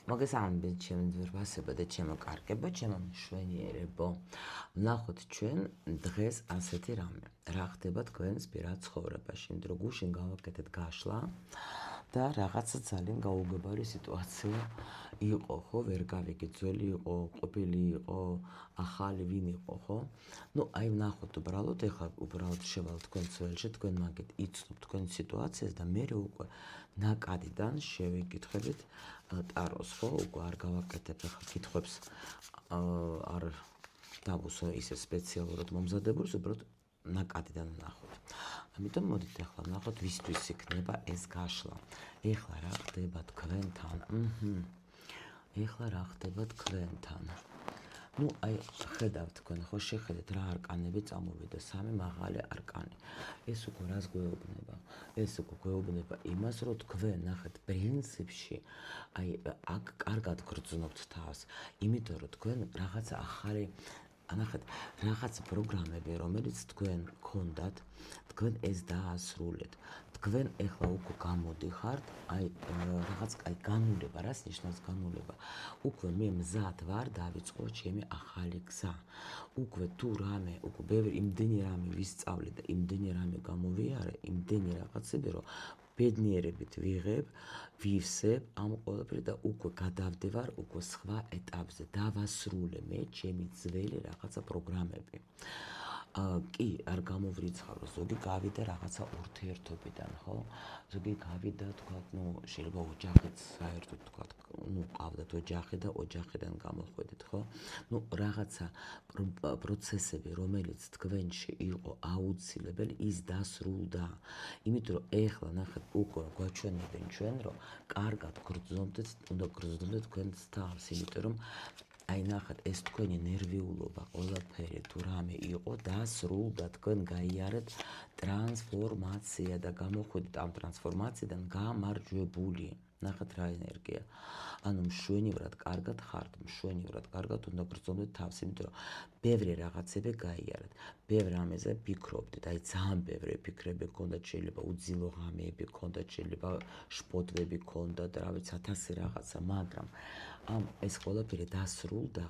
მოგესალმებით ჩემი ძვირფასება და ჩემო კარგებო, ჩემო მშვენიერებო. ვნახოთ ჩვენ დღეს ასეთი რამე. რა ხდება თქვენს პირად ცხოვრებაში, იმიტომ რომ გუშინ გავაკეთეთ გაშლა და რაღაცა ძალიან გაუგებარი სიტუაცია იყო, ხო, ვერ გავიგე, ძველი იყო, ყოფილი იყო, ახალი ვინ იყო, ხო? აი ვნახოთ უბრალოდ, ეხლა უბრალოდ შევალ თქვენ ცველში, თქვენ მაგით იცნობ თქვენ სიტუაციას და მე უკვე ნაკადიდან შევიკითხებით ტაროს, ხო, უკვე არ გავაკეთებ ახლა კითხვებს არ დავუსვე ისე სპეციალურად მომზადებულს, უბრალოდ ნაკადიდან ვნახოთ. ამიტომ მოდით ახლა ვნახოთ ვისთვის იქნება ეს გაშლა. ეხლა რა ხდება თქვენთან? ეხლა რა ხდება თქვენთან? აი ხედავთ თქვენ, ხო, შეხედეთ რა არკანები წამოვიდა, სამი მაღალი არკანი. ეს უკვე რას გვეუბნება? ეს უკვე გვეუბნება იმას, რომ თქვენ ნახეთ პრინციპში აქ კარგად გრძნობთ თავს, იმიტომ რომ თქვენ რაღაცა ახალი ნახეთ, რაღაც პროგრამები, რომელიც თქვენ გქონდათ, თქვენ ეს დაასრულეთ. თქვენ ეხლა უკვე გამოდიხართ, რაღაც განულება, რას ნიშნავს განულება? უკვე მე მზად ვარ დავიწყო ჩემი ახალი გზა. უკვე თუ რამე, უკვე ბევრი იმდენი რამე ვისწავლე და იმდენი რამე გამოვიარე, იმდენი რაღაცები, რომ ბედნიერებით ვიღებ, ვივსებ ამ ყველაფერს და უკვე გადავდივარ უკვე სხვა ეტაპზე, დავასრულე მე ჩემი ძველი რაღაცა პროგრამები. კი, არ გამოვრიცხავრო, ზოგი გავიდა რაღაცა ურთიერთობიდან, ხო? ზოგი გავიდა, თქვათ, შეიძლება ოჯახიც საერთოდ, თქვათ, ყავდათ ოჯახი და ოჯახიდან გამოხვედით, ხო? რაღაცა პროცესები, რომელიც თქვენში იყო აუცილებელი, ის დასრულდა. იმიტომ რომ ეხლა ნახეთ, უკვე გვაჩვენებენ ჩვენ, რომ კარგად გრძნობდეთ, უნდა გრძნობდეთ თქვენს თავს, იმიტომ რომ ნახეთ, ეს თქვენი ნერვიულობა, ყველაფერი თუ რამე იყო, დასრულდა, თქვენ გაიარეთ ტრანსფორმაცია და გამოხვედით ამ ტრანსფორმაციიდან გამარჯვებული. ნახეთ რა ენერგია. მშვენივრად კარგად ხართ, მშვენივრად კარგად უნდა გრძნობდეთ თავს, იმიტომ რომ ბევრი რაღაცები გაიარეთ, ბევრ რამეზე ფიქრობდით, ძალიან ბევრი ფიქრები გქონდათ, შეიძლება უძილო ღამეები გქონდათ, შეიძლება შფოთვები გქონდათ, რა ვიცი, 1000 რაღაცა, მაგრამ ეს ყველაფერი დასრულდა,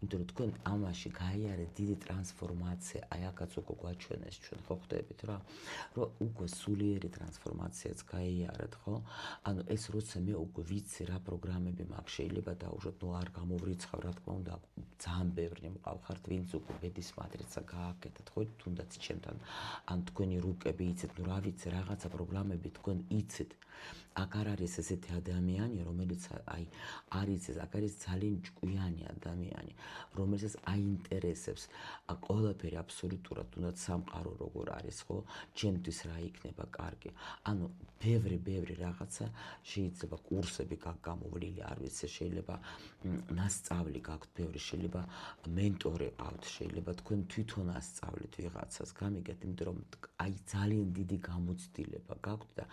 იმიტომ რომ თქვენ ამაში გაიარეთ დიდი ტრანსფორმაცია, აქაც უკვე გვაჩვენეს ჩვენ, ხო ხვდებით რა, რომ უკვე სულიერი ტრანსფორმაციაც გაიარეთ, ხო? ეს როცა მე უკვე ვიცი რა პროგრამები მაქვს, შეიძლება დაუშვათ, არ გამოვრიცხავ, რა თქმა უნდა, ძალიან ბევრი მყავხართ, ვინც უკვე ბედის მატრიცა გააკეთეთ, ხო, თუნდაც ჩემთან, თქვენი რუკები იცით, რა ვიცი, რაღაცა პროგრამები თქვენ იცით. აქ არ არის ესეთი ადამიანი, რომელიც არ იცის, აქ არის ძალიან ჭკვიანი ადამიანი, რომელსაც აინტერესებს ყველაფერი აბსოლუტურად, თუნდაც სამყარო როგორ არის, ხო? ჩემთვის რა იქნება კარგი. ბევრი რაღაცა შეიძლება კურსები გაქვთ გამოვლილი, არ ვიცი, შეიძლება მასწავლი გაქვთ ბევრი, შეიძლება მენტორი ყავთ, შეიძლება თქვენ თვითონ ასწავლეთ ვიღაცას, გამიგეთ, იმიტომ რომ ძალიან დიდი გამოცდილება გაქვთ და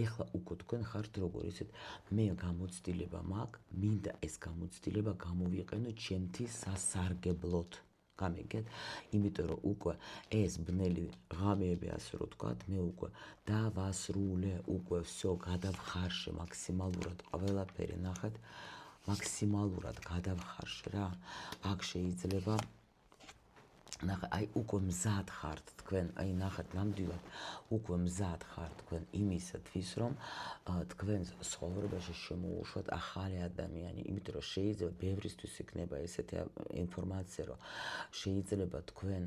ეხლა უკვე თქვენ ხართ როგორ ისეთ, მე გამოცდილება მაქვს, მინდა ეს გამოცდილება გამოვიყენო ჩემთვის სასარგებლოდ. გამიგეთ, იმიტომ რომ უკვე ეს ბნელი ღამეები, ასე რომ ვთქვათ, მე უკვე დავასრულე, უკვე всё გადავხარშე მაქსიმალურად ყველაფერი, ნახეთ, მაქსიმალურად გადავხარშე რა. აქ შეიძლება ნახე, უკვე მზად ხართ თქვენ, ნახეთ, ნამდვილად უკვე მზად ხართ თქვენ იმისათვის, რომ თქვენს ცხოვრებაში შემოუშვათ ახალი ადამიანი, იმიტომ რომ შეიძლება ბევრისთვის იქნება ესეთი ინფორმაცია, რომ შეიძლება თქვენ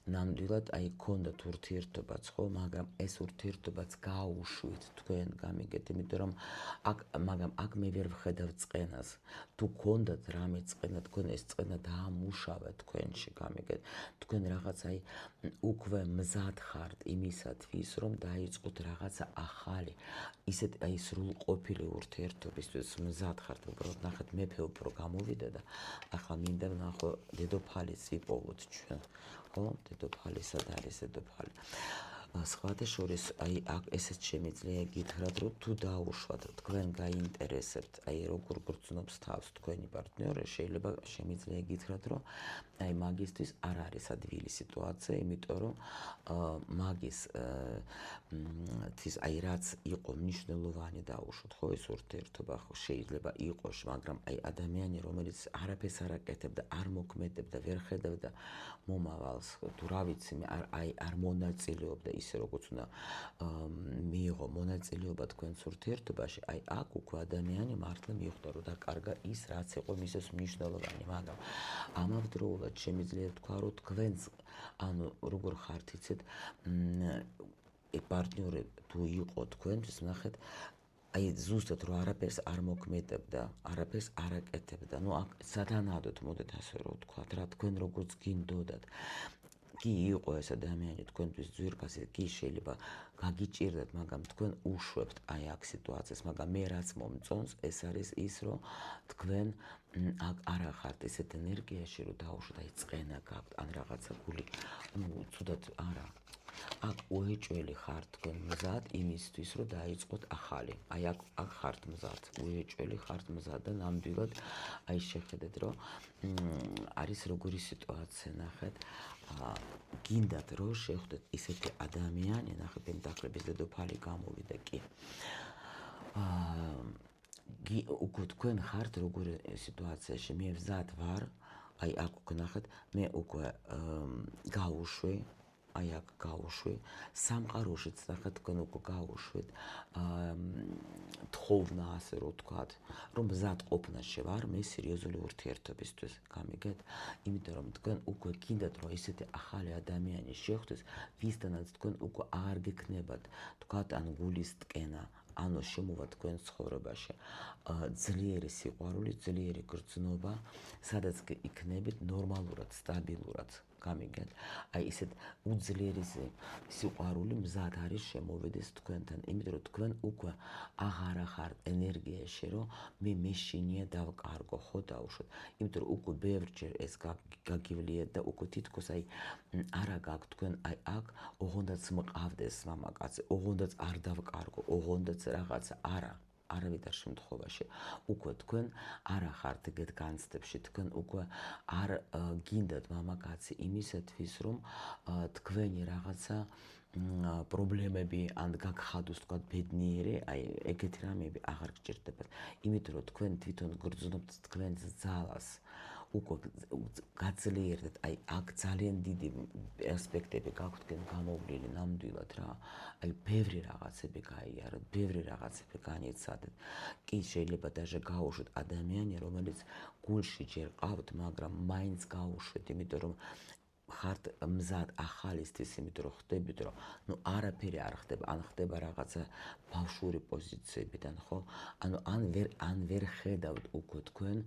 ნამდვილად გქონდათ ურთიერთობაც, ხო, მაგრამ ეს ურთიერთობაც გაუშვით თქვენ, გამიგეთ, იმიტომ რომ მაგრამ აქ მე ვერ ვხედავ წყენას. თუ გქონდათ რამე წყენა, თქვენ ეს წყენა დაამუშავეთ თქვენში, გამიგეთ. თქვენ რაღაც უკვე მზად ხართ იმისათვის, რომ დაიწყოთ რაღაცა ახალი, ისეთ სრულყოფილი ურთიერთობისთვის მზად ხართ, უბრალოდ ნახეთ, მეფე უფრო გამოვიდა და ახლა მინდა ვნახო დედოფალიც ვიპოვოთ ჩვენ, ხო? დედოფალი სად არის დედოფალი? სხვათა შორის აქ ესეც შემიძლია გითხრათ, რომ თუ დაუშვათ, თქვენ გაინტერესებთ, როგორ გრძნობს თავს თქვენი პარტნიორი, შემიძლია გითხრათ, რომ მაგისთვის არ არის ადვილი სიტუაცია, იმიტომ რომ მაგის რაც იყო მნიშვნელოვანი დაუშვათ, ხო ეს ურთიერთობა შეიძლება იყოს, მაგრამ ადამიანი, რომელიც არაფერს არ აკეთებდა, არ მოქმედებდა, ვერ ხედავდა მომავალს, თუ რა ვიცი, არ მონაწილეობდა ისე როგორც უნდა მიიღო მონაწილეობა თქვენს ურთიერთობაში, აქ უკვე ადამიანი მართლა მიხვდა, რომ დაკარგა ის, რაც იყო მისთვის მნიშვნელოვანი, მაგრამ ამავდროულად შემიძლია თქვა, რომ თქვენს როგორ ხართ იცით, პარტნიორი თუ იყო თქვენთვის, ნახეთ, ზუსტად რომ არაფერს არ მოქმედებდა, არაფერს არ აკეთებდა, აქ სათანადოდ მოდით ასე რომ ვთქვათ, რა თქვენ როგორც გინდოდათ, კი იყო ეს ადამიანი თქვენთვის ძვირფასი, კი შეიძლება გაგიჭირდეთ, მაგრამ თქვენ უშვებთ აქ სიტუაციას, მაგრამ მე რაც მომწონს, ეს არის ის, რომ თქვენ აქ არ ახართ ესეთ ენერგიაში, რომ დაუშვათ, წყენა გაქვთ, ან რაღაცა გული, ცუდად არა. აქ უეჭველი ხართ თქვენ მზად იმისთვის, რომ დაიწყოთ ახალი. აქ ხართ მზად, უეჭველი ხართ მზად და ნამდვილად შეხედეთ, რომ არის როგორი სიტუაცია, ნახეთ, გინდათ რომ შეხვდეთ ისეთი ადამიანი, ნახეთ, დედოფლის დედოფალი გამოვიდა კი. უკვე თქვენ ხართ როგორი სიტუაციაში, მე მზად ვარ, აქ უკვე ნახეთ, მე უკვე გავუშვი, აქ გავუშვი, სამყაროშიც ნახეთ, თქვენ უკვე გავუშვით თხოვნა, ასე რომ ვთქვათ, რომ მზად ყოფნაში ვარ მე სერიოზული ურთიერთობისთვის, გამიგეთ? იმიტომ რომ თქვენ უკვე გინდათ, რომ ესეთი ახალი ადამიანი შეხვდეს, ვისთანაც თქვენ უკვე აღარ გექნებათ, თქვათ, გულის ტკენა, შემოვა თქვენ ცხოვრებაში, ძლიერი სიყვარული, ძლიერი გრძნობა, სადაც იქნებით ნორმალურად, სტაბილურად, გამიგეთ? ისეთ უძლიერი სიყვარული მზად არის შემოვიდეს თქვენთან, იმიტომ რომ თქვენ უკვე აღარ ახართ ენერგიაში, რომ მე მეშინია დავკარგო, ხო დავუშვათ, იმიტომ რომ უკვე ბევრჯერ ეს გაგივლიეთ და უკვე თითქოს არა გაქვთ თქვენ აქ, ოღონდაც მყავდეს მამაკაცი, ოღონდაც არ დავკარგო, ოღონდაც რაღაცა, არავითარ შემთხვევაში, უკვე თქვენ არ ახართ ეგეთ განცდებში, თქვენ უკვე არ გინდათ მამაკაცი იმისათვის, რომ თქვენი რაღაცა პრობლემები ან გაგხადოს, თქვათ, ბედნიერი, ეგეთი რამეები აღარ გჭირდებათ, იმიტომ რომ თქვენ თვითონ გრძნობთ თქვენს ძალას, უკვე გაძლიერდეთ, აქ ძალიან დიდი ასპექტები გაქვთ გამოვლილი ნამდვილად რა, ბევრი რაღაცები გაიარეთ, ბევრი რაღაცები განიცადეთ, კი შეიძლება даже გაუშვით ადამიანი, რომელიც გულში ჯერ ყავთ, მაგრამ მაინც გაუშვით, იმიტომ რომ ხართ მზად ახალისთვის, იმიტომ რომ ხდებით, რომ არაფერი არ ხდება, ან ხდება რაღაცა ბავშვური პოზიციებიდან, ხო? ან ვერ ხედავთ უკვე თქვენ,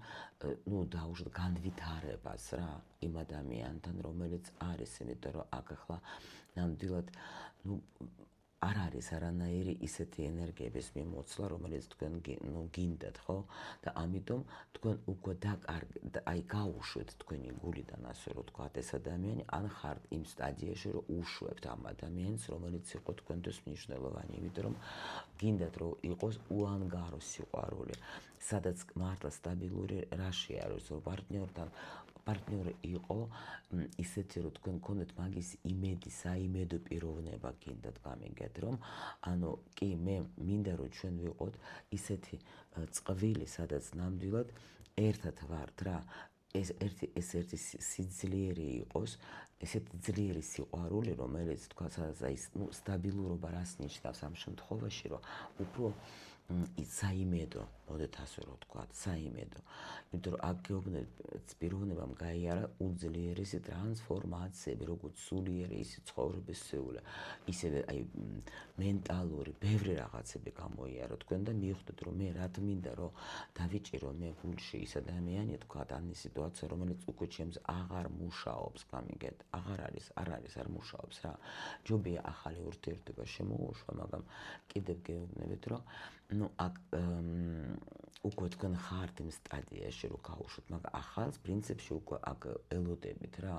დაუშვათ განვითარებას რა, იმ ადამიანთან, რომელიც არის, იმიტომ რომ აქ ახლა ნამდვილად, არ არის არანაირი ისეთი ენერგიების მიმოცლა, რომელიც თქვენ გინდათ, ხო? და ამიტომ თქვენ უკვე გაუშვეთ თქვენი გულიდან, ასე რომ ვთქვათ, ეს ადამიანი, ან ხართ იმ სტადიაში, რომ უშვებთ ამ ადამიანს, რომელიც იყო თქვენთვის მნიშვნელოვანი, იმიტომ რომ გინდათ, რომ იყოს უანგარო სიყვარული, სადაც მართლა სტაბილური რაში არის, რომ პარტნიორი იყო ისეთი, რომ თქვენ გქონდეთ მაგის იმედი, საიმედო პიროვნება გინდათ, გამიგეთ, რომ კი მე მინდა რომ ჩვენ ვიყოთ ისეთი წყვილი, სადაც ნამდვილად ერთად ვართ რა, ეს ერთი სიძლიერე იყოს, ესეთი ძლიერი სიყვარული, რომელიც თქვა, სტაბილურობა რას ნიშნავს ამ შემთხვევაში, რომ უფრო საიმედო, მოდით ასე რომ ვთქვათ, საიმედო. იმიტომ რომ აქ გეუბნებით, პიროვნებამ გაიარა უძლიერესი ტრანსფორმაციები, როგორც სულიერი, ისე ცხოვრებისეული, ისევე მენტალური, ბევრი რაღაცები გამოიარა თქვენ და მიხვდეთ, რომ მე რა მინდა, რომ დავიჭირო მე გულში ის ადამიანი, თქვათ, ან ის სიტუაცია, რომელიც უკვე ჩემს აღარ მუშაობს, გამიგეთ, არ მუშაობს რა. ჯობია ახალი ურთიერთობა შემოუშვა, მაგრამ კიდევ გეუბნებით, რომ აქ უკვე თქვენ ხართ იმ სტადიაში რომ გაუშვოთ, მაგრამ ახალს პრინციპში უკვე აქ ელოდებით რა.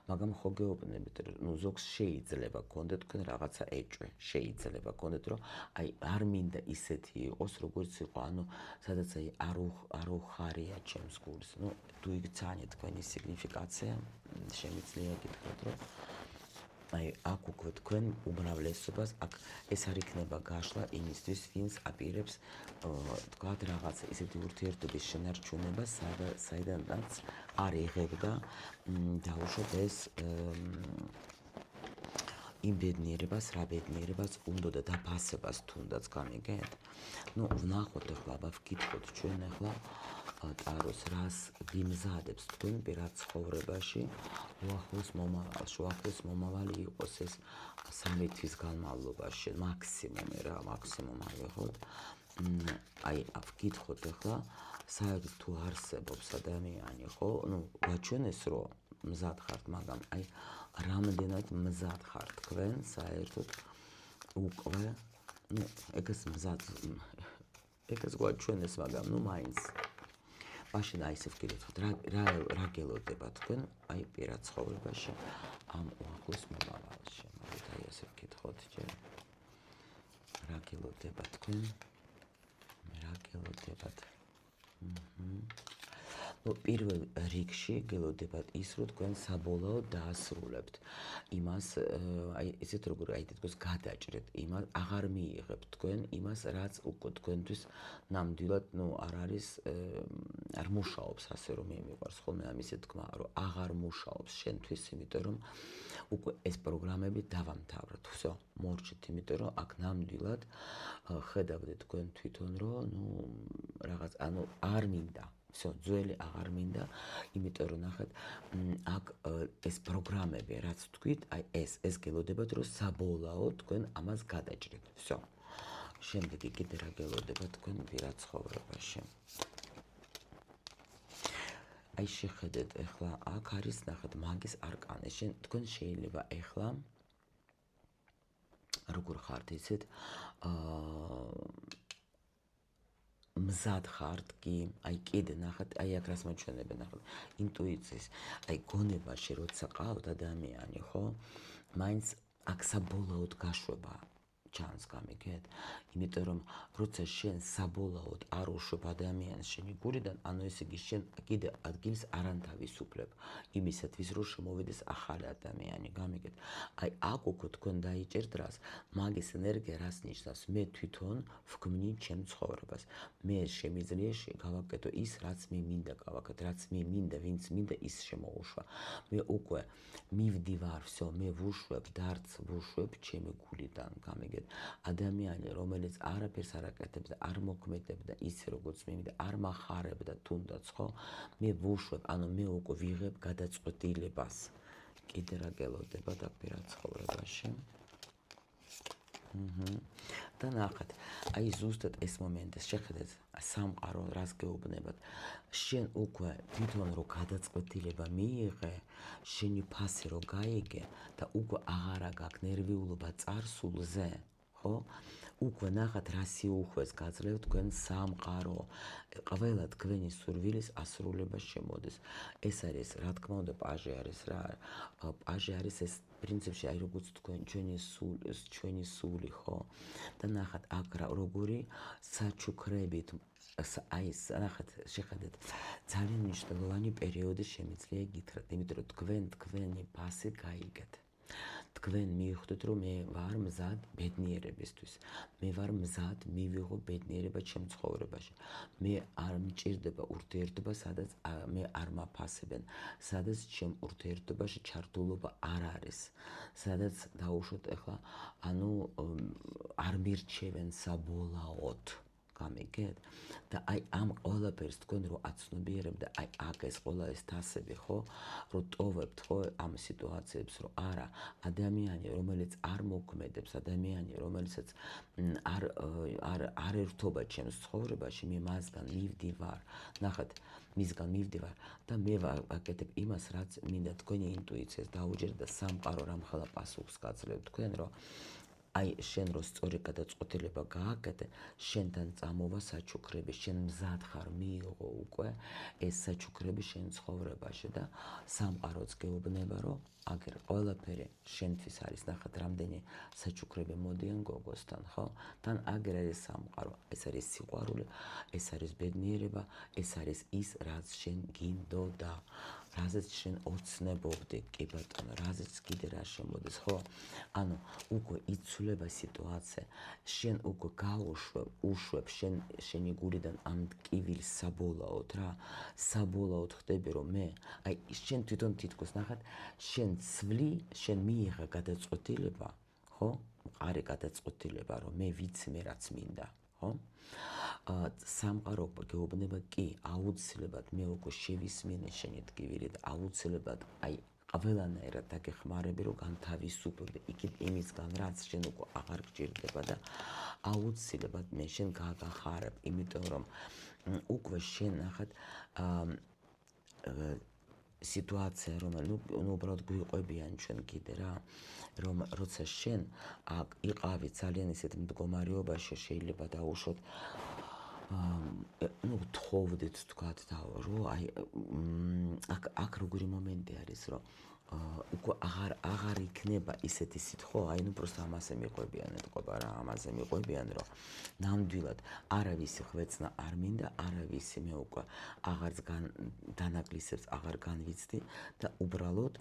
მაგრამ ხო გეუბნებით, რომ ზოგს შეიძლება გქონდეთ თქვენ რაღაცა ეჭვი, შეიძლება გქონდეთ, რომ აი არ მინდა ისეთი იყოს, როგორც იყო, ანუ სადაც აი არ უხარია ჩემს გულს. თუ იგცანით თქვენი სიგნიფიკაცია, შემიძლია გითხრათ, რომ აი აქ უკვე თქვენ უმრავლესობას აქ ეს არ იქნება გაშლა იმისთვის, ვინც აპირებს თქვათ რაღაცა ისეთი ურთიერთობის შენარჩუნება, საიდანაც არ იღებდა დაუშვათ ეს იმ ბედნიერებას, რა ბედნიერებას უნდა და დაფასებას თუნდაც გამიგეთ. ვნახოთ ახლა, ვკითხოთ ჩვენ ახლა ტაროს რას გიმზადებს თქვენ პირად ცხოვრებაში, უახლოს მომავალი იყოს ეს 3 თვის განმავლობაში, მაქსიმუმი რა, მაქსიმუმ ავიღოთ. აი, ვკითხოთ ახლა, საერთოდ თუ არსებობს ადამიანი, ხო? გვაჩვენეს რომ მზად ხართ, მაგრამ აი რამდენად მზად ხართ თქვენ საერთოდ უკვე, ეგას მზად, ეგას გვაჩვენეს, მაგრამ მაინც მაშინ აი ესე ვკითხოთ, რა გელოდება თქვენ აი პირად ცხოვრებაში ამ უახლოს მომავალში. მაგით აი ესე ვკითხოთ ჯერ. რა გელოდება თქვენ? რა გელოდებათ? პირველ რიგში გელოდებათ ის, რომ თქვენ საბოლოოდ დაასრულებთ იმას, აი ესეთ როგორ აი თითქოს გადაჭრეთ იმას, აღარ მიიღებთ თქვენ იმას, რაც უკვე თქვენთვის ნამდვილად არ არის, არ მუშაობს ასე რომ მე მიყვარს ხოლმე ამისი თქმა, რომ აღარ მუშაობს შენთვის, იმიტომ რომ უკვე ეს პროგრამები დავამთავრეთ. всё, მორჩით, იმიტომ რომ აქ ნამდვილად ხედავდეთ თქვენ თვითონ, რომ რაღაც არ მინდა. всё, ძველი აღარ მინდა, იმიტომ რომ ნახეთ, აქ ეს პროგრამები, რაც თქვით, აი ეს გელოდებათ, რომ საბოლოოდ თქვენ ამას გადაჭრით. всё. შემდეგი კიდე რა გელოდება თქვენ პირად ცხოვრებაში. აი შეხედეთ, ახლა აქ არის ნახეთ მაგის არკანი. თქვენ შეიძლება ახლა როგორ ხართ ისეთ მზად ხართ კი, აი კიდე ნახეთ, აი აქ რას მოჩვენებენ, ნახეთ, ინტუიციის, აი გონებაში როცა ყავთ ადამიანი, ხო? მაინც აქ საბოლოოდ გაშვება ჩანს, გამიგეთ? იმიტომ რომ როცა შენ საბოლოოდ არ უშვებ ადამიანს შენი გულიდან, ესე იგი შენ კიდე ადგილს არ ანთავისუფლებ იმისათვის, რომ შემოვიდეს ახალი ადამიანი, გამიგეთ? აი აქ უკვე თქვენ დაიჭერთ რას? მაგის ენერგია რას ნიშნავს? მე თვითონ ვქმნი ჩემ ცხოვრებას. მე შემიძლია გავაკეთო ის, რაც მე მინდა გავაკეთო, რაც მე მინდა, ვინც მინდა ის შემოუშვა. მე უკვე მივდივარ, всё, მე ვუშვებ დარც, ვუშვებ ჩემი გულიდან, გამიგეთ? ადამიანი, რომელიც არაფერს არ აკეთებდა, არ მოქმედებდა ისე, როგორც მე მინდა, არ მახარებდა თუნდაც, ხო? მე ვუშვებ, მე უკვე ვიღებ გადაწყვეტილებას. კიდე რა გელოდება და პირად ცხოვრებაში. და ნახეთ, აი ზუსტად ეს მომენტი, შეხედეთ, სამყარო რას გეუბნებათ. შენ უკვე თვითონ რო გადაწყვეტილება მიიღე, შენი ფასი რო გაიგე და უკვე აღარა გაქვს ნერვიულობა წარსულზე, ხო? უკვე ნახათ რა სიუხვეს გაძლევთ თქვენ სამყარო. ყველა თქვენი სურვილის ასრულება შემოდის. ეს არის, რა თქმა უნდა, პაჟი არის რა. პაჟი არის ეს პრინციპში, აი როგორც თქვენ ჩვენი სული, ხო? და ნახათ აქ როგორი საჩუქრებით აი ნახეთ, შეხედეთ, ძალიან მნიშვნელოვანი პერიოდი შემიძლია გითხრათ, იმიტომ რომ თქვენი ფასი გაიგეთ. თქვენ მიხვდეთ, რომ მე ვარ მზად ბედნიერებისთვის. მე ვარ მზად მივიღო ბედნიერება ჩემ ცხოვრებაში. მე არ მჭირდება ურთიერთობა, სადაც მე არ მაფასებენ, სადაც ჩემ ურთიერთობაში ჩართულობა არ არის, სადაც დაუშვოთ ახლა, არ მირჩევენ საბოლოოდ. გამიგეთ? და აი ამ ყველაფერს თქვენ რო აცნობიერებთ და აი აქ ეს ყველა ეს თასები, ხო? რო ტოვებთ, ხო, ამ სიტუაციებს, რო არა, ადამიანი, რომელიც არ მოქმედებს, ადამიანი, რომელსაც არ ერთობა ჩემს ცხოვრებაში, მე მასგან მივდივარ. ნახეთ, მისგან მივდივარ და მე ვაკეთებ იმას, რაც მინდა თქვენი ინტუიციას დაუჯერდ და სამყარო რამხელა პასუხს გაძლევ თქვენ, რომ აი შენ რო სწორი გადაწყვეტილება გააკეთე, შენთან წამოვა საჩუქრები, შენ მზად ხარ მიიღო უკვე ეს საჩუქრები შენ ცხოვრებაში და სამყაროც გეუბნება, რომ აგერ ყველაფერი შენთვის არის, ნახეთ რამდენი საჩუქრები მოდიან გოგოსთან, ხო? თან აგერ არის სამყარო, ეს არის სიყვარული, ეს არის ბედნიერება, ეს არის ის, რაც შენ გინდოდა, რაზეც შენ ოცნებობდი, კი ბატონო, რაზეც კიდე რა შემოდის, ხო? ანუ უკვე იცვლება სიტუაცია, შენ უკვე უშვებ შენი გულიდან ამ ტკივილს საბოლოოდ რა, საბოლოოდ ხდები, რომ მე, აი შენ თვითონ თითქოს ნახეთ, შენ ცვლი, შენ მიიღე გადაწყვეტილება, ხო? მყარი გადაწყვეტილება, რომ მე ვიცი მე რაც მინდა, ხო? სამყარო გეუბნება კი, აუცილებლად მე უკვე შევისმინე შენი ტკივილი და აუცილებლად აი ყველანაირად დაგეხმარები, რომ განთავისუფლდე იქით იმისგან, რაც შენ უკვე აღარ გჭირდება და აუცილებლად მე შენ გაგახარებ, იმიტომ რომ უკვე შენ ნახეთ სიტუაცია, რომელიც უბრალოდ გვიყვებიან ჩვენ კიდე რა, რომ როცა შენ იყავი ძალიან ისეთ მდგომარეობაში, შეიძლება დაუშვოთ თხოვდით თქვათ და რომ აი აქ როგორი მომენტი არის, რომ უკვე აღარ იქნება ისეთი სიტყვა, აი ნუ პროსტა ამაზე მიყვებიან ეთყობა რა, ამაზე მიყვებიან, რომ ნამდვილად არავისი ხვეწნა არ მინდა, არავისი მე უკვე აღარც დანაკლისებს აღარ განვიცდი და უბრალოდ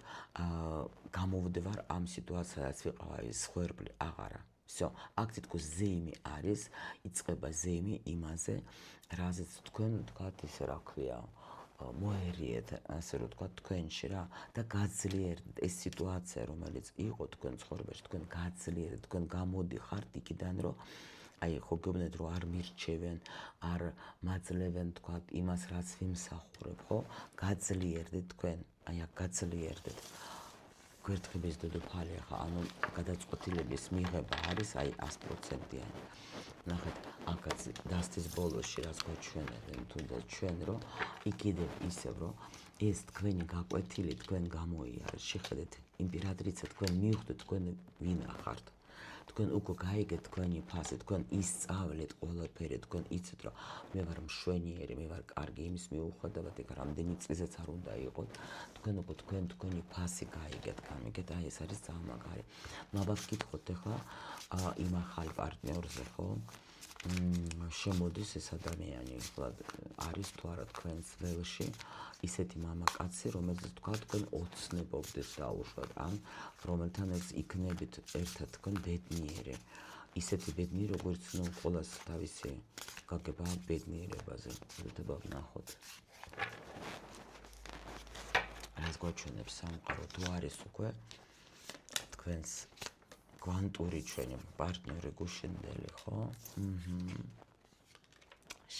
გამოვდევარ ამ სიტუაციას, ვიყავ ის ხვერპლი აღარა. Всё, აქ თითქოს ზეიმი არის, იწყება ზეიმი იმაზე, რაზეც თქვენ თქვათ ისე რა ქვია, მოერიეთ, ასე რომ თქვათ თქვენში რა და გაძლიერდეთ ეს სიტუაცია, რომელიც იყო თქვენ ცხოვრებაში, თქვენ გაძლიერდეთ, თქვენ გამოდიხართ იქიდან, რომ აი ხო გეუბნეთ, რომ არ მირჩევენ, არ მაძლევენ თქვათ იმას, რაც ვიმსახურებ, ხო? გაძლიერდეთ თქვენ, აი აქ გაძლიერდეთ. გვერდხების დედოფალი ხა, ანუ გადაწყვეტილების მიღება არის აი 100%-იანი. ნახეთ, აქაც დასტის ბოლოში რაც გვაჩვენებენ თუნდაც ჩვენ, რომ იქიდე ისევ, რომ ეს თქვენი გაკვეთილი თქვენ გამოიარეთ, შეხედეთ იმპერატრიცა თქვენ მივხვდეთ თქვენ ვინ ახართ. თქვენ უკვე გაიგეთ თქვენი ფასი, თქვენ ისწავლეთ ყველაფერი, თქვენ იცით, რომ მე ვარ მშვენიერი, მე ვარ კარგი, იმის მიუხედავად იქ რამდენი წლისეც არ უნდა იყოთ, თქვენ უკვე თქვენი ფასი გაიგეთ, გამიგეთ, აი ეს არის ძალიან მაგარი. მაბა ვკითხოთ ახლა იმ ახალ პარტნიორზე, ხო? შემოდის ეს ადამიანი, არის თუ არა თქვენს ველში ისეთი მამაკაცი, რომელზეც თქვა თქვენ ოცნებობდეთ დაუშვათ, ან რომელთანაც იქნებით ერთად თქვენ ბედნიერი. ისეთი ბედნიერი, როგორც ნუ ყოველას თავისი გაგება ბედნიერებაზე. უთება ვნახოთ. რას გვაჩვენებს სამყარო, თუ არის უკვე თქვენს კვანტური ჩვენი პარტნიორი გუშინდელი, ხო?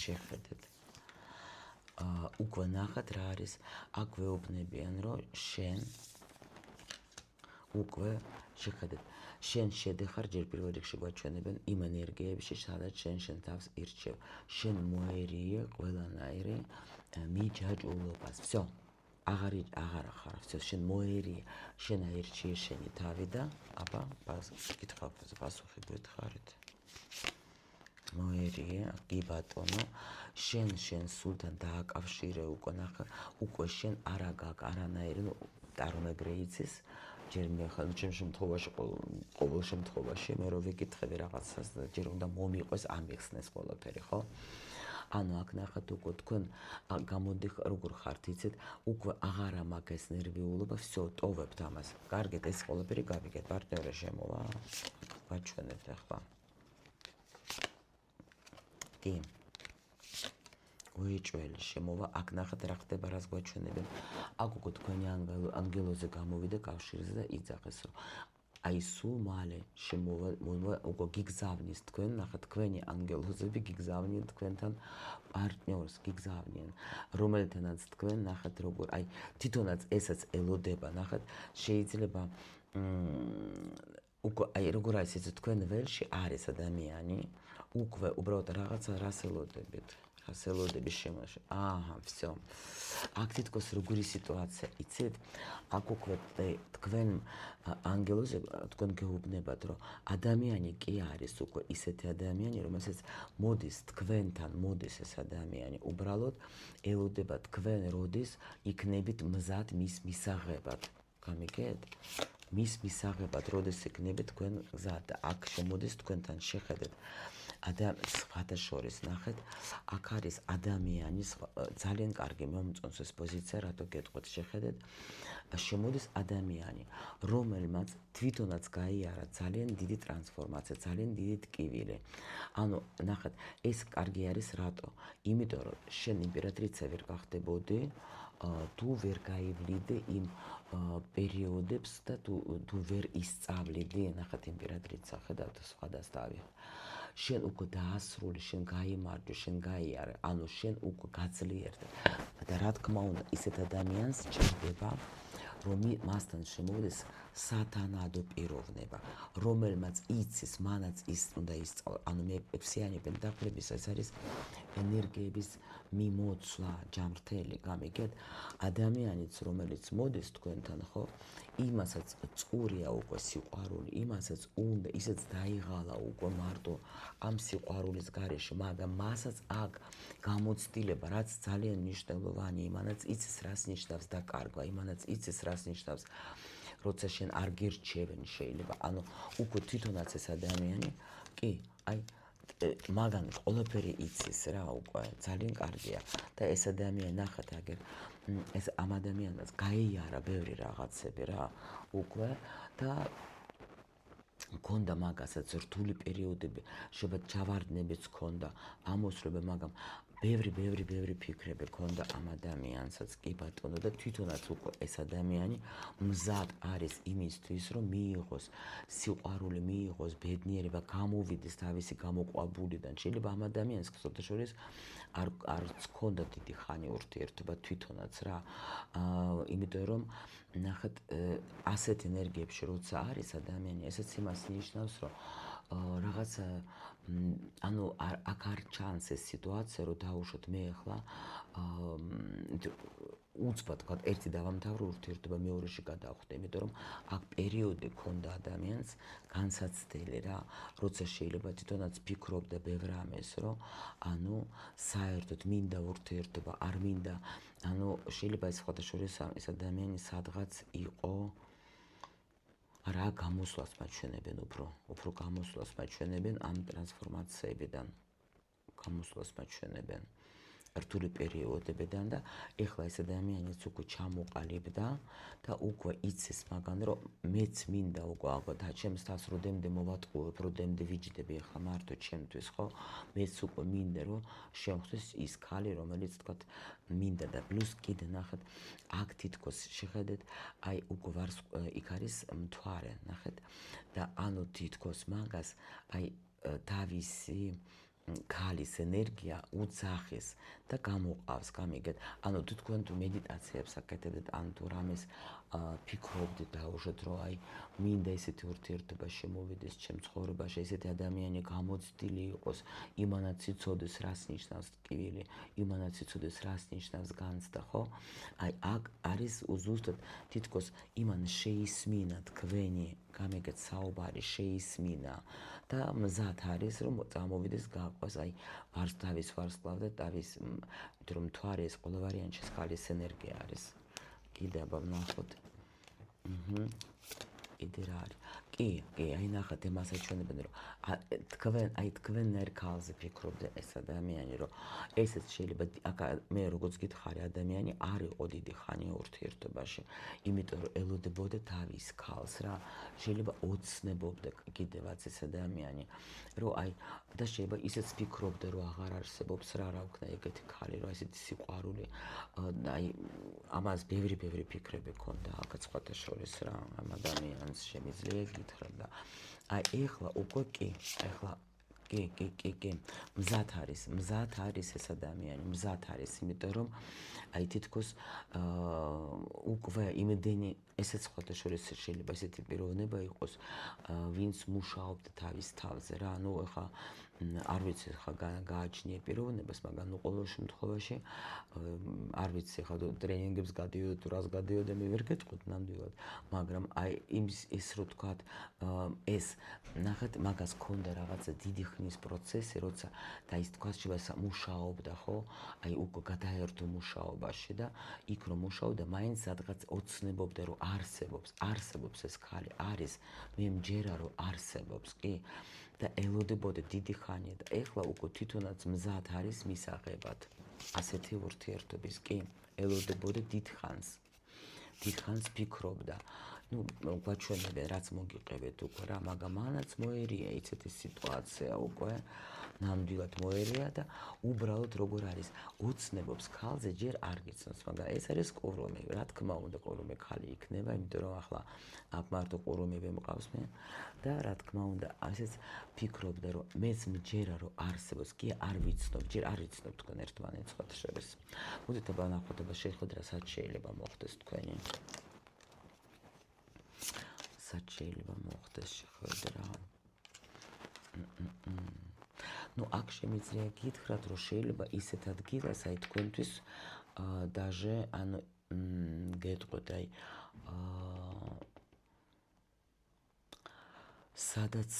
შეხედეთ. უკვე ნახეთ რა არის, აქ ვეუბნებიან, რომ შენ უკვე შეხედეთ, შენ შედეხარ ჯერ პირველ რიგში გვაჩვენებენ იმ ენერგიებში, სადაც შენ თავს ირჩევ. შენ მოერიე ყველანაირი მიჯაჭვულობას. всё, აღარ ახარ, всё, შენ მოერიე, შენ აირჩიე შენი თავი და აბა კითხავთ პასუხი გვითხარით. მოერიე, კი ბატონო, შენ სულთან დააკავშირე უკვე ნახე, უკვე შენ არა გაქვს არანაირი ტარომეგრეიცის, ჯერ მე ხან ჩემ შემთხვევაში ყოველ შემთხვევაში მე რო ვიკითხები რაღაცას, ჯერ უნდა მომიყვეს ამიხსნეს ყველაფერი, ხო? ანუ აქ ნახეთ უკვე თქვენ გამოდი როგორ ხართ იცით, უკვე აღარა მაქვს ეს ნერვიულობა, всё, ტოვებთ ამას. კარგით, ეს ყველაფერი გავიგეთ, პარტნიორი შემოვა. გაჩვენებთ ახლა. კი. უეჭველი შემოვა, აქ ნახეთ რა ხდება, რას გვაჩვენებენ. აქ უკვე თქვენი ანგელოზე გამოვიდა კავშირზე და იძახეს, რომ აი სულ მალე შემოვა, უკვე გიგზავნის თქვენ, ნახეთ თქვენი ანგელოზები გიგზავნიან თქვენთან პარტნიორს, გიგზავნიან, რომელთანაც თქვენ ნახეთ როგორ, აი თვითონაც ესაც ელოდება, ნახეთ, შეიძლება უკვე აი როგორ არის ეს თქვენ ველში არის ადამიანი, უკვე უბრალოდ რაღაცა რას ელოდებით. ხას ელოდების შემოში. აჰა, всё. აქ თითქოს როგორი სიტუაცია, იცით? აქ უკვე თქვენ ანგელოზე თქვენ გეუბნებათ, რომ ადამიანი კი არის უკვე ისეთი ადამიანი, რომელსაც მოდის თქვენთან, მოდის ეს ადამიანი, უბრალოდ ელოდება თქვენ როდის იქნებით მზად მის მისაღებად. გამიგეთ? მის მისაღებად როდის იქნებით თქვენ მზად და აქ შემოდის თქვენთან შეხედეთ. სხვათა შორის ნახეთ, აქ არის ადამიანის ძალიან კარგი მომწონს ეს პოზიცია, რატო გეტყვით, შეხედეთ, შემოდის ადამიანი, რომელმაც თვითონაც გაიარა ძალიან დიდი ტრანსფორმაცია, ძალიან დიდი ტკივილი. ანუ ნახეთ, ეს კარგი არის რატო? იმიტომ რომ შენ იმპერატრიცა ვერ გახდებოდი, თუ ვერ გაივლიდე იმ პერიოდებს და თუ ვერ ისწავლიდი, ნახეთ იმპერატრიცა, ხედავთ, სხვადასხვავი. შენ უკვე დაასრულე, შენ გაიმარჯვე, შენ გაიარე, ანუ შენ უკვე გაძლიერდე. და რა თქმა უნდა, ისეთ ადამიანს ჭირდება, რომ მასთან შემოვიდეს სათანადო პიროვნება, რომელმაც იცის, მანაც ის უნდა ისწავლო. ანუ მე ფსიანებენ დაფლების ეს არის ენერგიების მიმოცვლა, ჯამრთელი, გამიგეთ? ადამიანიც, რომელიც მოდის თქვენთან, ხო? იმასაც წყურია უკვე სიყვარული, იმასაც უნდა, ისაც დაიღალა უკვე მარტო ამ სიყვარულის გარეშე, მაგრამ მასაც აქ გამოცდილება, რაც ძალიან მნიშვნელოვანია, იმანაც იცის რას ნიშნავს დაკარგვა, იმანაც იცის რას ნიშნავს, როცა შენ არ გირჩევენ შეიძლება, ანუ უკვე თვითონაც ეს ადამიანი, კი, აი მაგან ყველაფერი იცის რა უკვე, ძალიან კარგია და ეს ადამიანი ნახეთ აგერ ეს ამ ადამიანს გაიარა ბევრი რაღაცები რა უკვე და მქონდა მაგასაც რთული პერიოდები, შეიძლება ჯავარდნებიც მქონდა, ამოსვლები, მაგრამ ბევრი ფიქრები მქონდა ამ ადამიანსაც, კი ბატონო და თვითონაც უკვე ეს ადამიანი მზად არის იმისთვის, რომ მიიღოს სიყვარული, მიიღოს ბედნიერება, გამოვიდეს თავისი გამოყვაბულიდან. შეიძლება ამ ადამიანს ხსოვდა შორის არც მქონდა დიდი ხანი ურთიერთობა თვითონაც რა. იმიტომ რომ ნახეთ, ასეთ ენერგიებში როცა არის ადამიანი, ესეც იმას ნიშნავს, რომ რაღაც ანუ აქ არ ჩანს ეს სიტუაცია, რომ დაუშვათ მე ახლა უცბად თქვა, ერთი დავამთავრე ურთიერთობა, მეორეში გადავხვდე, იმიტომ რომ აქ პერიოდი ქონდა ადამიანს განსაცდელი რა, როცა შეიძლება თვითონაც ფიქრობდა ბევრ რამეს, რომ ანუ საერთოდ მინდა ურთიერთობა, არ მინდა, ანუ შეიძლება ეს სხვათა შორის ეს ადამიანი სადღაც იყო რა გამოსვლას მაჩვენებენ უფრო გამოსვლას მაჩვენებენ ამ ტრანსფორმაციებიდან, გამოსვლას მაჩვენებენ რთული პერიოდებიდან და ეხლა ეს ადამიანიც უკვე ჩამოყალიბდა და უკვე იცის მაგან, რომ მეც მინდა უკვე ალბათ ჩემს თავს როდემდე მოვატყუებ, როდემდე ვიჯდები ეხლა მარტო ჩემთვის, ხო? მეც უკვე მინდა, რომ შემხდეს ის ქალი, რომელიც თქვათ მინდა და პლუს კიდე ნახეთ, აქ თითქოს შეხედეთ, აი უკვე იქ არის მთვარე, ნახეთ და ანუ თითქოს მაგას აი თავისი ქალის ენერგია უძახის და გამოყავს, გამიგეთ. ანუ თუ თქვენ თუ მედიტაციებს აკეთებდეთ, ან თუ რამეს ფიქრობდით დაუშვათ, რომ აი მინდა ესეთი ურთიერთობა შემოვიდეს ჩემ ცხოვრებაში, ესეთი ადამიანი გამოცდილი იყოს, იმანაც იცოდეს რას ნიშნავს ტკივილი, იმანაც იცოდეს რას ნიშნავს განცდა, ხო? აი აქ არის ზუსტად თითქოს იმან შეისმინა თქვენი, გამიგეთ, საუბარი შეისმინა და მზად არის, რომ წამოვიდეს გაყვას, აი თავის ვარსკვლავ და თავის, იმიტომ რომ მთვარე ეს ყველა ვარიანტში ხალის ენერგია არის. კიდე აბა ვნახოთ. კიდე რა არის? კი, აი ნახეთ, იმას აჩვენებენ, რომ თქვენ ერქალზე ფიქრობდე ეს ადამიანი, რომ ესეც შეიძლება მე როგორც გითხარი, ადამიანი არ იყო დიდი ხანი ურთიერთობაში, იმიტომ რომ ელოდებოდა თავის ქალს რა, შეიძლება ოცნებობდა კიდევაც ეს ადამიანი, რომ აი და შეიძლება ისეც ფიქრობდა, რომ აღარ არსებობს რა ვქნა ეგეთი ქალი, რომ ესეთი სიყვარული, აი ამას ბევრი ფიქრები ჰქონდა, აქაც სხვათა შორის რა, ამ ადამიანს შემიძლია გითხრათ და აი ეხლა უკვე კი, ეხლა კი, მზად არის ეს ადამიანი, მზად არის, იმიტომ რომ აი თითქოს უკვე იმდენი, ესეც სხვათა შორის შეიძლება ესეთი პიროვნება იყოს, ვინც მუშაობდა თავის თავზე რა, ანუ ეხლა არ ვიცი ხა გააჩნია პიროვნებას, მაგრამ ნუ ყოველ შემთხვევაში არ ვიცი ხა ტრენინგებს გადიოდა თუ რას გადიოდა მე ვერ გეტყვით ნამდვილად, მაგრამ აი ის რო თქვათ ეს ნახეთ მაგას ქონდა რაღაცა დიდი ხნის პროცესი, როცა და ის თქვა შეიძლება მუშაობდა, ხო? აი უკვე გადაერთო მუშაობაში და იქ რომ მუშაობდა, მაინც სადღაც ოცნებობდა რომ არსებობს ეს ქალი, არის, მე მჯერა რომ არსებობს, კი? და ელოდებოდა დიდი ხანია და ეხლა უკვე თვითონაც მზად არის მისაღებად ასეთი ურთიერთობის, კი? ელოდებოდა დიდ ხანს ფიქრობდა. ნუ გვაჩვენებენ რაც მოგიყევეთ უკვე რა, მაგრამ მანაც მოერია იცით ეს სიტუაცია უკვე ნამდვილად მოერია და უბრალოდ როგორ არის ოცნებობს ქალზე ჯერ არ გიცნობს, მაგრამ ეს არის ყურუმი, რა თქმა უნდა ყურუმი ქალი იქნება, იმიტომ რომ ახლა აქ მარტო ყურუმები მყავს მე და რა თქმა უნდა ასეც ფიქრობდა რომ მეც მჯერა რომ არსებობს, კი არ ვიცნობ, ჯერ არ ვიცნობ თქვენ ერთმანეთს სხვათა შორის. მოდით აბა ნახოთ აბა შეხვედრა რაც შეიძლება მოხდეს თქვენი. რაც შეიძლება მოხდეს შეხვედრა. ნუ აქ შემიძლია გითხრათ რომ შეიძლება ისეთ ადგილას აი თქვენთვის დაჟე ანუ გეტყვით აი სადაც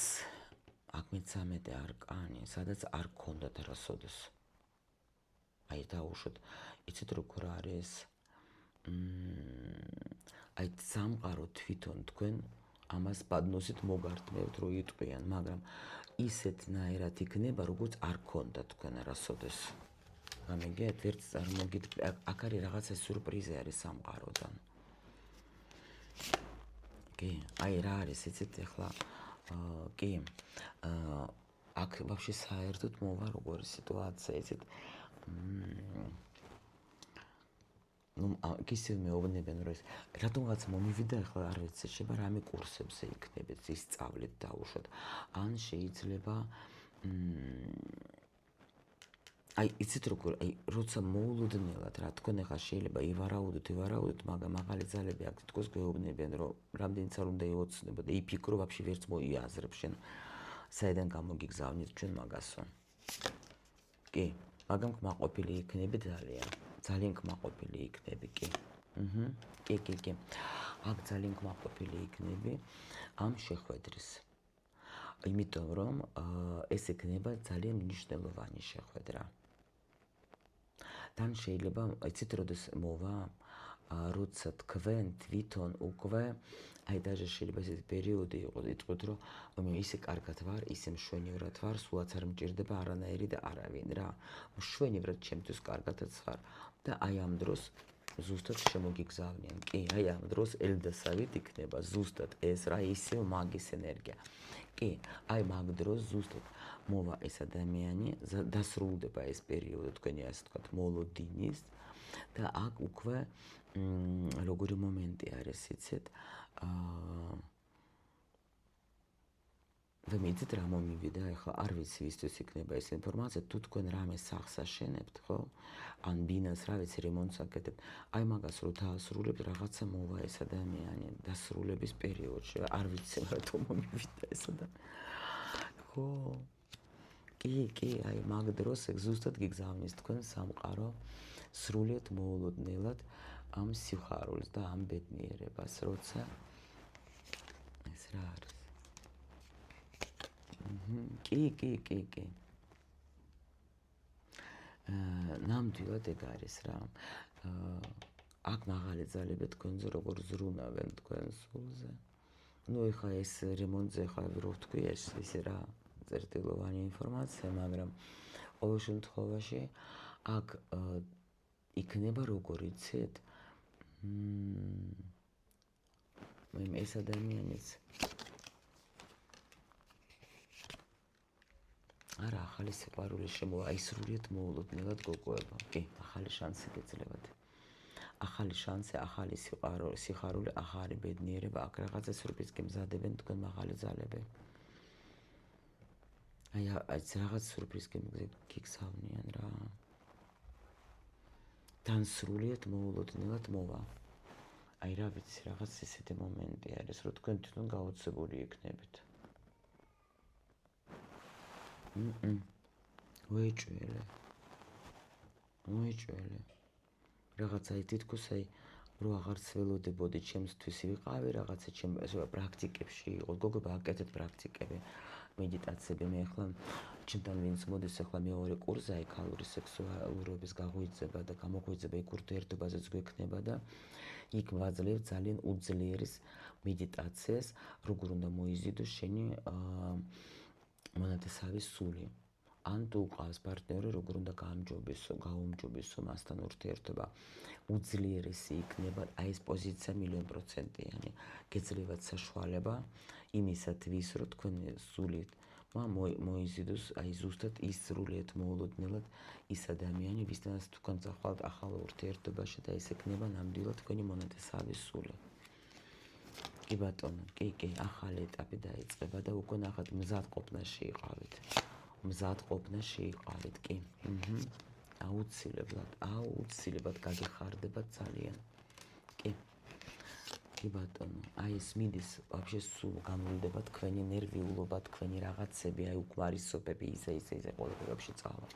აქ მე-13 არკანი, სადაც არ გქონდათ არასოდეს. აი დაუშვოთ, იცით როგორ არის აი სამყარო თვითონ თქვენ ამას ბადნოსით მოგართმევთ რომ იტყვიან, მაგრამ ისეთნაირად იქნება, როგორც არ გქონდათ თქვენ არასოდეს. გამიგეთ, ერთ წარმოგიდგეთ, აქ არის რაღაცა სიურპრიზი არის სამყაროდან. კი, აი რა არის, იცით ახლა კი, აქ ვაფშე საერთოდ მოვა როგორი სიტუაცია, იცით ნუ ისევ მეუბნებიან რომ ეს რატომღაც მომივიდა ახლა არ ვიცი შეიძლება რამე კურსებზე იქნებით ისწავლეთ დაუშვათ ან შეიძლება აი იცით როგორ აი როცა მოულოდნელად რა თქვენ ახლა შეიძლება ივარაუდოთ მაგრამ მაღალი ძალები აქ თითქოს გვეუბნებიან რომ რამდენიც არ უნდა იოცნებოდა იფიქრო ვაფშე ვერც მოიაზრებ შენ საიდან გამოგიგზავნით ჩვენ მაგასო კი მაგრამ კმაყოფილი იქნები ძალიან კმაყოფილი იქნები კი კი აქ ძალიან კმაყოფილი იქნები ამ შეხვედრის იმიტომ რომ ეს იქნება ძალიან მნიშვნელოვანი შეხვედრა თან შეიძლება იცით როდეს მოვა როცა თქვენ თვითონ უკვე აი დაჟე შეიძლება ეს პერიოდი იყოს იტყვით რომ ისე კარგად ვარ ისე მშვენივრად ვარ სულაც არ მჭირდება არანაირი და არავინ რა მშვენივრად ჩემთვის კარგადაც ვარ და აი ამ დროს ზუსტად შემოგიგზავნიან კი აი ამ დროს ელდასავით იქნება ზუსტად ეს რა ისევ მაგის ენერგია კი აი მაგ დროს ზუსტად მოვა ეს ადამიანი დასრულდება ეს პერიოდი თქვენი ასე ვთქვათ მოლოდინის და აქ უკვე როგორი მომენტი არის იცით და მეც რა მომივიდა ახლა არ ვიცი ვისთვის იქნება ეს ინფორმაცია თუ თქვენ რამე სახს აშენებთ ხო ან ბინას რა ვიცი რემონტს აკეთებთ აი მაგას რო დაასრულებთ რაღაცა მოვა ეს ადამიანი დასრულების პერიოდში არ ვიცი რატომ მომივიდა ეს ადამიანი ხო კი აი მაგ დროს ეგ ზუსტად გიგზავნის თქვენ სამყარო სრულიად მოულოდნელად ამ სიხარულს და ამ ბედნიერებას როცა ეს რა არის კი ნამდვილად ეგ არის რა აქ მაღალი ძალები თქვენზე როგორ ზრუნავენ თქვენ სულზე ნუ ეხა ეს რემონტზე ეხა რო ვთქვი ეს ისე რა წერტილოვანი ინფორმაცია მაგრამ ყოველ შემთხვევაში აქ იქნება როგორ იცით ეს ადამიანის არა ახალი სიყვარული შემოვა აი სრულიად მოულოდნელად გოგოება კი ახალი შანსი გეძლებათ ახალი შანსი ახალი სიხარული ახალი ბედნიერება აქ რაღაცა სურპრიზს გემზადებენ თქვენ მაღალი ძალები აი რაღაც სურპრიზს გიგზავნიან რა თან სრულიად მოულოდნელად მოვა აი რა ვიცი რაღაც ისეთი მომენტი არის რომ თქვენ თვითონ გაოცებული იქნებით მოიჭველე. რაღაცა თითქოს რო აღარც ველოდებოდი ჩემთვის ვიყავი რაღაცა ჩემ პრაქტიკებში იყო გოგოება აკეთეთ პრაქტიკები მედიტაციები მე ახლა ჩემთან ვინც მოდის ახლა მეორე კურსზე ქალური სექსუალურობის გაღვიძება და გამოღვიძება იქ ურთიერთობაზეც გვექნება და იქ ვაძლევ ძალიან უძლიერეს მედიტაციას როგორ უნდა მოიზიდოს შენი მონათესავი სული ან თუ ყავს პარტნიორი როგორ უნდა გაუმჯობესო მასთან ურთიერთობა უძლიერესი იქნება აი ეს პოზიცია 100%-იანი გეძლევათ საშუალება იმისათვის რომ თქვენი სულით მოიზიდოს აი ზუსტად ის სრულიად მოულოდნელად ის ადამიანი ვისთანაც თქვენ წახვალთ ახალ ურთიერთობაში და ეს ექნება ნამდვილად თქვენი მონათესავი სული კი ბატონო კი ახალი ეტაპი დაიწყება და უკვე ნახეთ მზადყოფნაში იყავით კი აუცილებლად გაგეხარდება ძალიან კი ბატონო აი ეს მიდის вообще სულ გამოვიდება თქვენი ნერვიულობა თქვენი რაღაცები აი უკმარისობები ისე ყველაფერი вообще წავა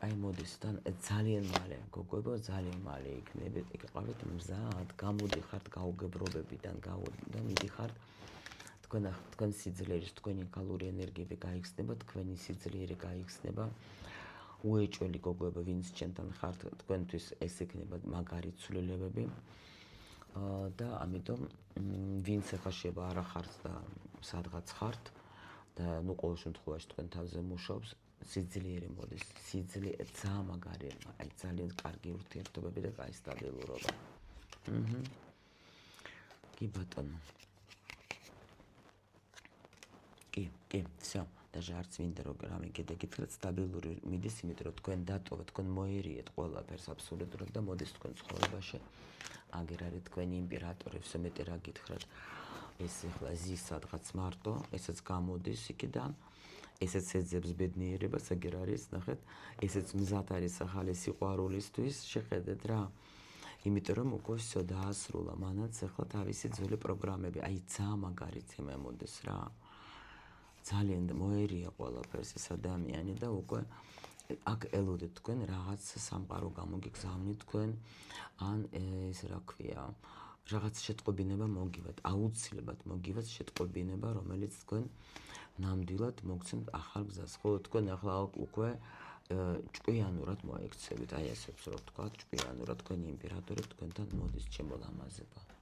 აი მოდის თან ძალიან მალე გოგოებო ძალიან მალე იქნებით იყავით მზად გამოდიხართ გაუგებრობებიდან და მიდიხართ თქვენ სიძლიერის თქვენი ქალური ენერგიები გაიხსნება თქვენი სიძლიერე გაიხსნება უეჭველი გოგოება ვინც ჩემთან ხართ თქვენთვის ეს იქნება მაგარი ცვლილებები და ამიტომ ვინც ახლა შეება არა ხართ და სადღაც ხართ და ნუ ყოველ შემთხვევაში თქვენ თავზე მუშაობს სიძლიერე მოდის სიძლიერე ძალიან მაგარია აი ძალიან კარგი ურთიერთობები და კაი სტაბილურობა კი ბატონო კი всё даже არც მინდა რომ რამე გეკითხეთ სტაბილური მიდის იმიტომ რომ თქვენ დატოვეთ თქვენ მოერიეთ ყველაფერს აბსოლუტურად და მოდის თქვენ ცხოვრებაში აგერ არის თქვენი იმპერატორი всё მეტი რა გითხრათ ეს ახლა ზის სადღაც მარტო ესეც გამოდის იქიდან ესეც ეძებს ბედნიერებას აგერ არის ნახეთ ესეც მზად არის ახალი სიყვარულისთვის შეხედეთ რა იმიტომ რომ უკვე всё დაასრულა მანაც ახლა თავისი ძველი პროგრამები აი ძალიან მაგარი თემა მოდის რა ძალიან მოერია ყველაფერს ეს ადამიანი და უკვე აქ ელოდეთ თქვენ რაღაც სამყარო გამოგიგზავნით თქვენ ან ეს რა ქვია რაღაც შეტყობინება მოგივათ აუცილებლად მოგივათ შეტყობინება რომელიც თქვენ ნამდვილად მოგცემთ ახალ გზას ხო თქვენ ახლა უკვე ჭკვიანურად მოექცევით აი ესეც რო თქვა ჭკვიანურად თქვენი იმპერატორი თქვენთან მოდის ჩემო ლამაზებო